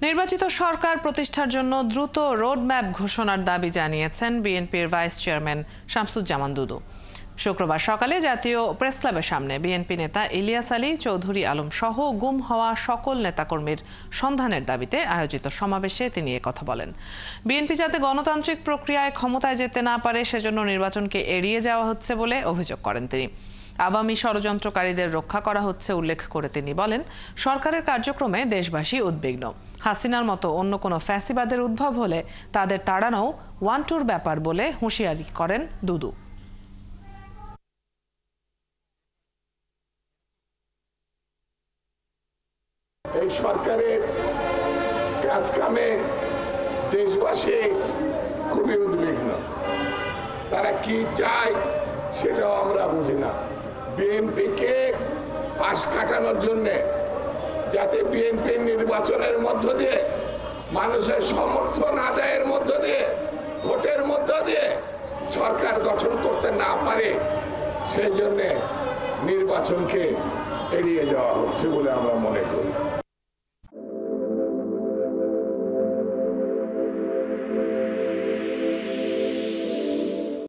নির্বাচিত সরকার প্রতিষ্ঠার জন্য দ্রুত রোডম্যাপ ঘোষণার দাবি জানিয়েছেন বিএনপির ভাইস চেয়ারম্যান শামসুজ্জামান দুদু। শুক্রবার সকালে জাতীয় প্রেসক্লাবের সামনে বিএনপি নেতা ইলিয়াস আলী, চৌধুরী আলম সহ গুম হওয়া সকল নেতাকর্মীর সন্ধানের দাবিতে আয়োজিত সমাবেশে তিনি কথা বলেন। বিএনপি যাতে গণতান্ত্রিক প্রক্রিয়ায় ক্ষমতায় যেতে না পারে সেজন্য নির্বাচনকে এড়িয়ে যাওয়া হচ্ছে বলে অভিযোগ করেন তিনি। আওয়ামী ষড়যন্ত্রকারীদের রক্ষা করা হচ্ছে উল্লেখ করে তিনি বলেন, সরকারের কার্যক্রমে দেশবাসী উদ্বিগ্ন। হাসিনার মতো অন্য কোনো ফ্যাসিবাদের উদ্ভব হলে তাদের তাড়ানো ওয়ান টুর ব্যাপার বলে হুঁশিয়ারি করেন দুদু। এই সরকারের কাজ কামে দেশবাসী খুবই উদ্বিগ্ন। তারা কি চায় সেটাও আমরা বুঝি না। বিএনপিকে পাশ কাটানোর জন্যে, যাতে বিএনপি নির্বাচনের মধ্য দিয়ে, মানুষের সমর্থন আদায়ের মধ্য দিয়ে, ভোটের মধ্য দিয়ে সরকার গঠন করতে না পারে, সেই জন্যে নির্বাচনকে এড়িয়ে যাওয়া হচ্ছে বলে আমরা মনে করি।